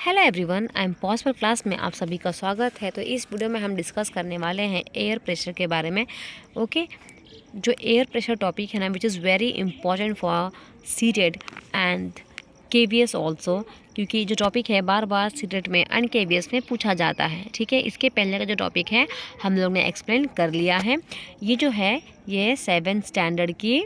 Hello everyone, I am possible class में आप सभी का स्वागत है। तो इस वीडियो में हम डिस्कस करने वाले हैं एयर प्रेशर के बारे में। ओके, जो एयर प्रेशर टॉपिक है ना, which is very important for CTET and KVS also, क्योंकि जो टॉपिक है बार बार सीटेट में एंड केवीएस में पूछा जाता है। ठीक है, इसके पहले का जो टॉपिक है हम लोग ने एक्सप्लेन कर लिया है। ये जो है ये 7th स्टैंडर्ड की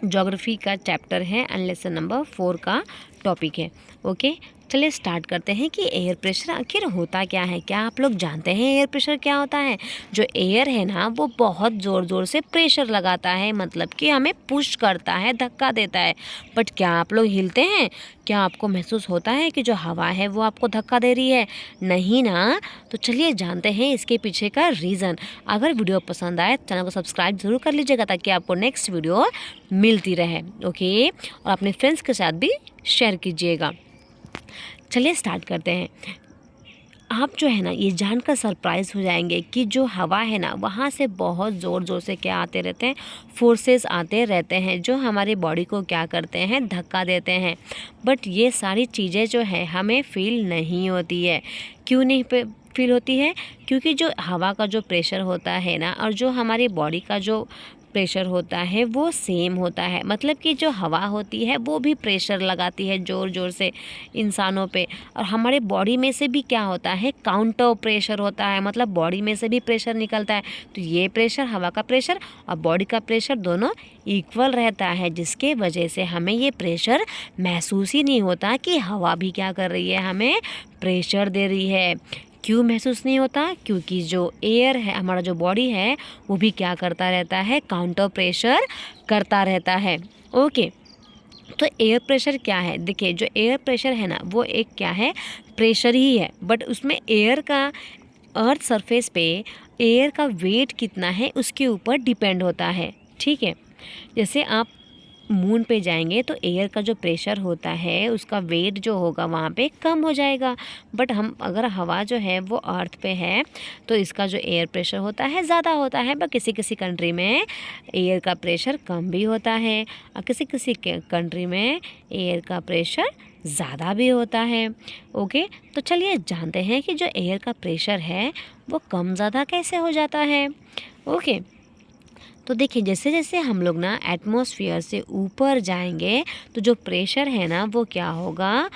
ज्योग्राफी का चैप्टर है एंड लेसन नंबर 4 का टॉपिक है। ओके, चलिए स्टार्ट करते हैं कि एयर प्रेशर आखिर होता क्या है। क्या आप लोग जानते हैं एयर प्रेशर क्या होता है? जो एयर है ना, वो बहुत ज़ोर ज़ोर से प्रेशर लगाता है, मतलब कि हमें पुश करता है, धक्का देता है। बट क्या आप लोग हिलते हैं? क्या आपको महसूस होता है कि जो हवा है वो आपको धक्का दे रही है? नहीं ना। तो चलिए जानते हैं इसके पीछे का रीज़न। अगर वीडियो पसंद आए चैनल को सब्सक्राइब ज़रूर कर लीजिएगा ताकि आपको नेक्स्ट वीडियो मिलती रहे। ओके, और अपने फ्रेंड्स के साथ भी शेयर कीजिएगा। चलिए स्टार्ट करते हैं। आप जो है ना ये जानकर सरप्राइज़ हो जाएंगे कि जो हवा है ना, वहाँ से बहुत ज़ोर ज़ोर से क्या आते रहते हैं, फोर्सेस आते रहते हैं जो हमारी बॉडी को क्या करते हैं, धक्का देते हैं। बट ये सारी चीज़ें जो है हमें फील नहीं होती है। क्यों नहीं फील होती है? क्योंकि जो हवा का जो प्रेशर होता है ना और जो हमारी बॉडी का जो प्रेशर होता है वो सेम होता है। मतलब कि जो हवा होती है वो भी प्रेशर लगाती है ज़ोर ज़ोर से इंसानों पे, और हमारे बॉडी में से भी क्या होता है, काउंटर प्रेशर होता है, मतलब बॉडी में से भी प्रेशर निकलता है। तो ये प्रेशर, हवा का प्रेशर और बॉडी का प्रेशर दोनों इक्वल रहता है, जिसके वजह से हमें ये प्रेशर महसूस ही नहीं होता कि हवा भी क्या कर रही है, हमें प्रेशर दे रही है। क्यों महसूस नहीं होता? क्योंकि जो एयर है, हमारा जो बॉडी है, वो भी क्या करता रहता है, काउंटर प्रेशर करता रहता है। ओके, तो एयर प्रेशर क्या है? देखिए, जो एयर प्रेशर है ना, वो एक क्या है, प्रेशर ही है। बट उसमें एयर का, अर्थ सरफेस पे एयर का वेट कितना है उसके ऊपर डिपेंड होता है। ठीक है, जैसे आप मून पे जाएंगे तो एयर का जो प्रेशर होता है उसका वेट जो होगा वहाँ पे कम हो जाएगा। बट हम अगर हवा जो है वो अर्थ पे है तो इसका जो एयर प्रेशर होता है ज़्यादा होता है। बट किसी किसी कंट्री में एयर का प्रेशर कम भी होता है और किसी किसी कंट्री में एयर का प्रेशर ज़्यादा भी होता है। ओके, तो चलिए जानते हैं कि जो एयर का प्रेशर है वो कम ज़्यादा कैसे हो जाता है। ओके, तो देखिए, जैसे जैसे हम लोग ना एटमॉस्फेयर से ऊपर जाएंगे तो जो प्रेशर है ना वो क्या होगा,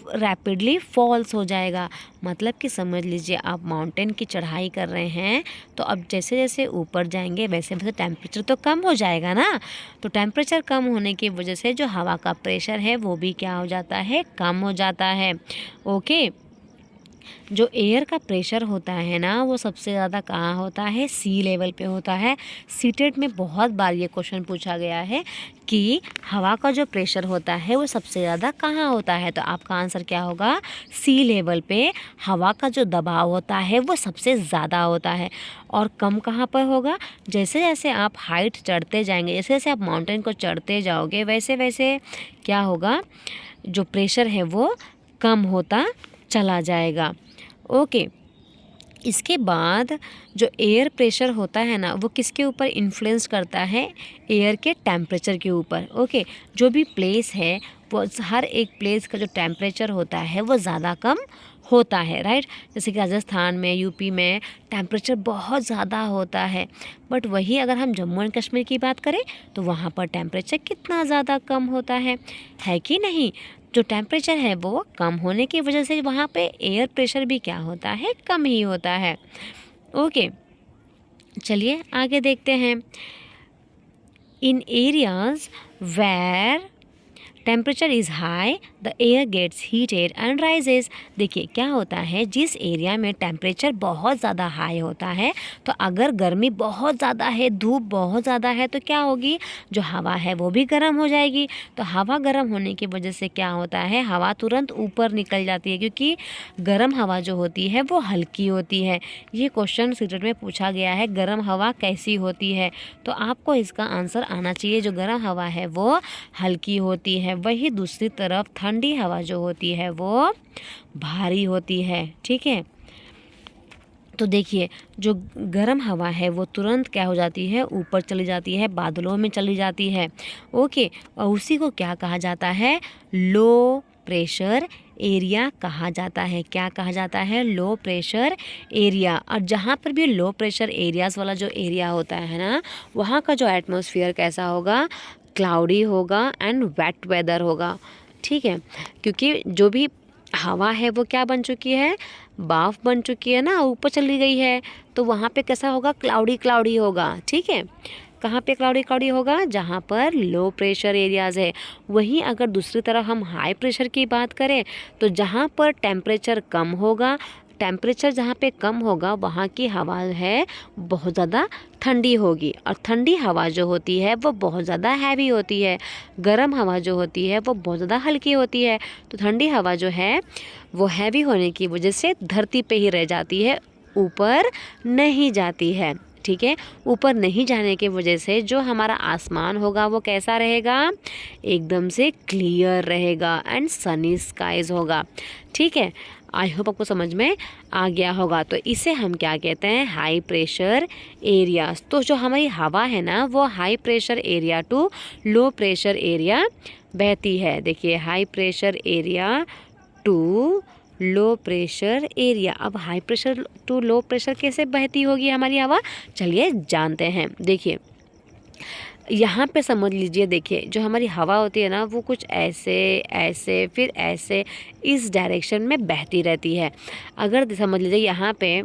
रैपिडली फॉल्स हो जाएगा। मतलब कि समझ लीजिए आप माउंटेन की चढ़ाई कर रहे हैं, तो अब जैसे जैसे ऊपर जाएंगे वैसे वैसे टेम्परेचर तो कम हो जाएगा ना। तो टेम्परेचर कम होने की वजह से जो हवा का प्रेशर है वो भी क्या हो जाता है, कम हो जाता है। ओके, जो एयर का प्रेशर होता है ना वो सबसे ज़्यादा कहाँ होता है, सी लेवल पे होता है। सीटेट में बहुत बार ये क्वेश्चन पूछा गया है कि हवा का जो प्रेशर होता है वो सबसे ज़्यादा कहाँ होता है। तो आपका आंसर क्या होगा, सी लेवल पे हवा का जो दबाव होता है वो सबसे ज़्यादा होता है। और कम कहाँ पर होगा, जैसे जैसे आप हाइट चढ़ते जाएंगे, जैसे जैसे आप माउंटेन को चढ़ते जाओगे वैसे वैसे क्या होगा, जो प्रेशर है वो कम होता चला जाएगा। ओके, इसके बाद जो एयर प्रेशर होता है ना वो किसके ऊपर इन्फ्लुएंस करता है, एयर के टेम्परेचर के ऊपर। ओके, जो भी प्लेस है वो हर एक प्लेस का जो टेम्परेचर होता है वो ज़्यादा कम होता है, राइट। जैसे कि राजस्थान में, यूपी में टेम्परेचर बहुत ज़्यादा होता है। बट वही अगर हम जम्मू एंड कश्मीर की बात करें तो वहाँ पर टेम्परेचर कितना ज़्यादा कम होता है कि नहीं। जो टेम्परेचर है वो कम होने की वजह से वहाँ पे एयर प्रेशर भी क्या होता है, कम ही होता है। ओके, चलिए आगे देखते हैं। In areas where temperature is high the air gets heated and rises. देखिए क्या होता है, जिस एरिया में टेम्परेचर बहुत ज़्यादा हाई होता है तो अगर गर्मी बहुत ज़्यादा है, धूप बहुत ज़्यादा है, तो क्या होगी, जो हवा है वो भी गर्म हो जाएगी। तो हवा गर्म होने की वजह से क्या होता है, हवा तुरंत ऊपर निकल जाती है, क्योंकि गर्म हवा जो होती है वो हल्की होती है। ये क्वेश्चन सीटेट में पूछा गया है, गर्म हवा कैसी होती है, तो आपको इसका आंसर आना चाहिए। जो गर्म हवा है वो हल्की होती है, वही दूसरी तरफ ठंडी हवा जो होती है वो भारी होती है। ठीक है, तो देखिए जो गर्म हवा है वो तुरंत क्या हो जाती है, ऊपर चली जाती है, बादलों में चली जाती है। ओके, और उसी को क्या कहा जाता है, लो प्रेशर एरिया कहा जाता है। क्या कहा जाता है? लो प्रेशर एरिया। और जहाँ पर भी लो प्रेशर एरियाज़ वाला जो एरिया होता है ना, वहाँ का जो एटमॉस्फेयर कैसा होगा? क्लाउडी होगा एंड वेट वेदर होगा। ठीक है, क्योंकि जो भी हवा है वो क्या बन चुकी है? भाप बन चुकी है ना, ऊपर चली गई है, तो वहाँ पे कैसा होगा? क्लाउडी क्लाउडी होगा। ठीक है, कहाँ पे क्लाउडी क्लाउडी होगा? जहाँ पर लो प्रेशर एरियाज़ है। वहीं अगर दूसरी तरफ हम हाई प्रेशर की बात करें तो जहाँ पर टेम्परेचर कम होगा, टेम्परेचर जहाँ पे कम होगा वहाँ की हवा है बहुत ज़्यादा ठंडी होगी। और ठंडी हवा जो होती है वो बहुत ज़्यादा हैवी होती है। गर्म हवा जो होती है वो बहुत ज़्यादा हल्की होती है। तो ठंडी हवा जो है वो हैवी होने की वजह से धरती पे ही रह जाती है, ऊपर नहीं जाती है। ठीक है, ऊपर नहीं जाने की वजह से जो हमारा आसमान होगा वो कैसा रहेगा? एकदम से क्लियर रहेगा एंड सनी स्काइज होगा। ठीक है, आई होप आपको समझ में आ गया होगा। तो इसे हम क्या कहते हैं? High pressure areas. तो जो हमारी हवा है ना वो high pressure area to low pressure area बहती है। देखिए, high pressure area to low pressure area. अब high pressure to low pressure कैसे बहती होगी हमारी हवा? चलिए जानते हैं। देखिए, यहाँ पे समझ लीजिए, देखिए जो हमारी हवा होती है ना वो कुछ ऐसे ऐसे फिर ऐसे इस डायरेक्शन में बहती रहती है। अगर समझ लीजिए यहाँ पे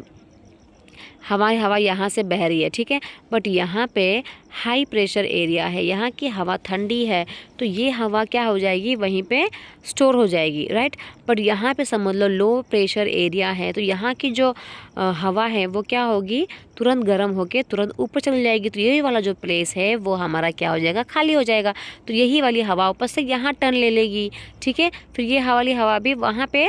हमारी हवा यहाँ से बह रही है, ठीक है, बट यहाँ पे हाई प्रेशर एरिया है, यहाँ की हवा ठंडी है, तो ये हवा क्या हो जाएगी? वहीं पे स्टोर हो जाएगी, राइट। बट यहाँ पे समझ लो लो प्रेशर एरिया है, तो यहाँ की जो हवा है वो क्या होगी? तुरंत गर्म होके तुरंत ऊपर चली जाएगी। तो यही वाला जो प्लेस है वो हमारा क्या हो जाएगा? खाली हो जाएगा। तो यही वाली हवा ऊपर से यहाँ टर्न ले लेगी। ठीक है, फिर ये वाली हवा भी वहाँ पे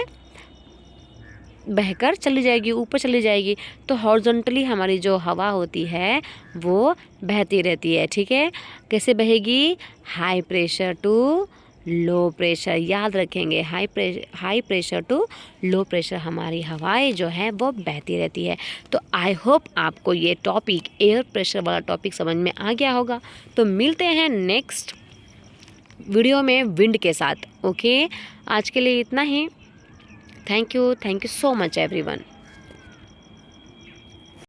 बहकर चली जाएगी, ऊपर चली जाएगी। तो हॉरिजॉन्टली हमारी जो हवा होती है वो बहती रहती है। ठीक है, कैसे बहेगी? High pressure to low pressure. याद रखेंगे, high pressure to low pressure हमारी हवाएं जो है वो बहती रहती है। तो आई होप आपको ये टॉपिक, एयर प्रेशर वाला टॉपिक समझ में आ गया होगा। तो मिलते हैं नेक्स्ट वीडियो में विंड के साथ। ओके, आज के लिए इतना ही। Thank you so much everyone.